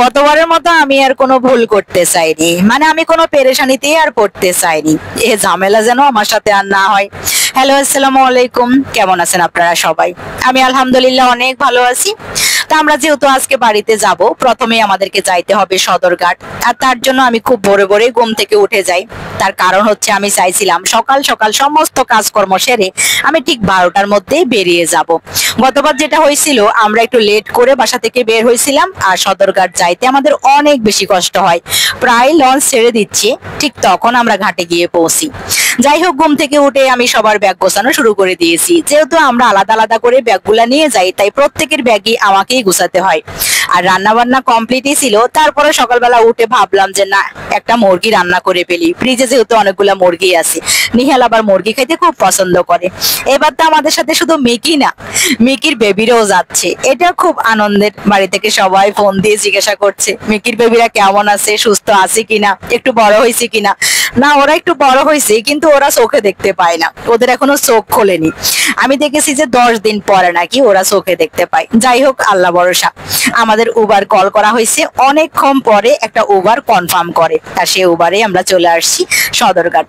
গতবারের মতো আমি আর কোনো ভুল করতে চাইনি, মানে আমি কোনো পেরেশানিতে আর পড়তে চাইনি। এ ঝামেলা যেন আমার সাথে আর না হয়। হ্যালো, আসসালামু আলাইকুম। কেমন আছেন আপনারা সবাই? আমি আলহামদুলিল্লাহ অনেক ভালো আছি। তা আমরা যেহেতু আজকে বাড়িতে যাব, প্রথমেই আমাদেরকে যাইতে হবে সদরঘাট। আর তার জন্য আমি খুব ভোরে ভোরে ঘুম থেকে উঠে যাই। তার কারণ হচ্ছে আমি চাইছিলাম সকাল সকাল সমস্ত কাজকর্ম সেরে আমি ঠিক 12টার মধ্যেই বেরিয়ে যাব। গতবার যেটা হয়েছিল, আমরা একটু লেট করে বাসা থেকে বের হয়েছিলাম, আর সদরঘাট যাইতে আমাদের অনেক বেশি কষ্ট হয়। প্রায় লঞ্চ ছেড়ে দিচ্ছে, ঠিক তখন আমরা ঘাটে গিয়ে পৌঁছি। যাই হোক, ঘুম থেকে উঠে আমি সবার ব্যাগ গোছানো শুরু করে দিয়েছি। যেহেতু আমরা আলাদা আলাদা করে ব্যাগগুলা নিয়ে যাই, তাই প্রত্যেকের ব্যাগই আমাকেই গুছাতে হয়। আর রান্না বান্না কমপ্লিটই ছিল। তারপরে সকালবেলা উঠে ভাবলাম যে না, একটা মুরগি রান্না করে ফেলি। ফ্রিজে যেহেতু অনেকগুলা মুরগি আছে, নিহাল আবার মুরগি খাইতে খুব পছন্দ করে। এবার তো আমাদের সাথে শুধু মিকি না, মিকির বেবিরাও যাচ্ছে। এটা খুব আনন্দের। বাড়ি থেকে সবাই ফোন দিয়ে জিজ্ঞাসা করছে মিকির বেবিরা কেমন আছে, সুস্থ আছে কিনা, একটু বড় হয়েছে কিনা। না, ওরা একটু বড় হয়েছে, কিন্তু ওরা চোখে দেখতে পায় না, ওদের এখনো চোখ খোলেনি। আমি দেখেছি যে 10 দিন পরে নাকি ওরা চোখে দেখতে পায়। যাই হোক, আল্লাহ ভরসা। আমাদের উবার কল করা হয়েছে, অনেকক্ষণ পরে একটা উবার কনফার্ম করে, আর সেই উবারে আমরা চলে আসছি সদরঘাট।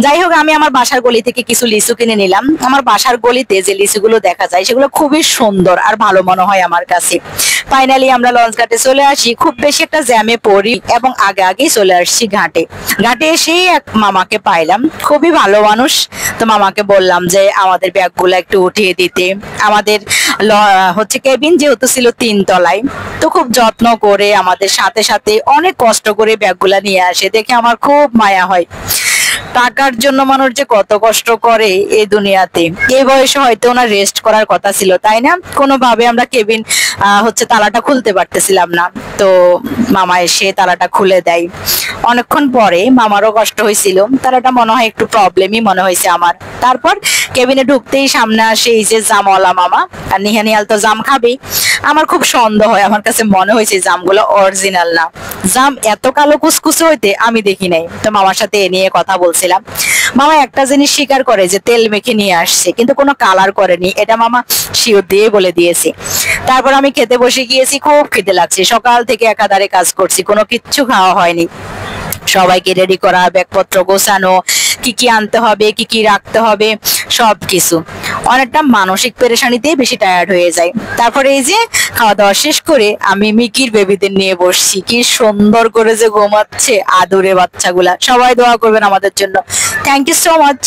যাই হোক, আমি আমার বাসার গলি থেকে কিছু লিচু কিনে নিলাম। আমার বাসার গলিতে যে লিচুগুলো দেখা যায় সেগুলো খুবই সুন্দর আর ভালো মনে হয় আমার কাছে। ফাইনালি আমরা লঞ্চ ঘাটে চলে আসি। খুব বেশি একটা জ্যামে পড়ি এবং আগে আগেই চলে আসছি ঘাটে। ঘাটে এসেই এক মামাকে পাইলাম, খুবই ভালো মানুষ। তো মামাকে বললাম যে আমাদের ব্যাগগুলো একটু উঠিয়ে দিতে। আমাদের হচ্ছে কেবিন যেহেতু ছিল 3 তলায়, তো খুব যত্ন করে আমাদের সাথে সাথে অনেক কষ্ট করে ব্যাগগুলা নিয়ে আসে। দেখে আমার খুব মায়া হয়। টাকার জন্য মানুষ যে কত কষ্ট করে এই দুনিয়াতে। এই বয়সে হয়তো ওনার রেস্ট করার কথা ছিল, তাই না? কোনোভাবে আমরা কেবিন হচ্ছে তালাটা খুলতে পারতেছিলাম না। তো মামা এসে তালাটা খুলে দেয়। অনেকক্ষণ পরে মামারও কষ্ট হয়েছিল, তালাটা মনে হয় একটু প্রবলেমই মনে হয়েছে আমার। তারপর কেবিনে ঢুকতেই সামনে আসে এই যে জামওয়ালা মামা, আর নিহানিয়াল তো জাম খাবেই। আমার খুব সন্দেহ হয়, আমার কাছে মনে হয়েছে জামগুলো অরিজিনাল না। জাম এত কালো কুচকুচে হইতে আমি দেখি নাই। তো মামার সাথে এ নিয়ে কথা বলছিলাম। মামা একটা জিনিস স্বীকার করে যে তেল মেখে নিয়ে আসছে, কিন্তু কোনো কালার করেনি, এটা মামা শিওর দিয়ে বলে দিয়েছে। তারপর আমি খেতে বসে গিয়েছি। খুব খেতে লাগছে, সকাল থেকে একাধারে কাজ করছি, কোনো কিচ্ছু খাওয়া হয়নি। সবাইকে রেডি করা, ব্যাগপত্র গোছানো, কি কি আনতে হবে, কি কি রাখতে হবে, সবকিছু। অনেকটা মানসিক পেরেশানিতেই বেশি টায়ার্ড হয়ে যায়। তারপরে এই যে খাওয়া দাওয়া শেষ করে আমি মিকির বেবিদের নিয়ে বসছি। কি সুন্দর করে যে ঘুমাচ্ছে আদুরে বাচ্চাগুলা। সবাই দোয়া করবেন আমাদের জন্য। Thank you so much.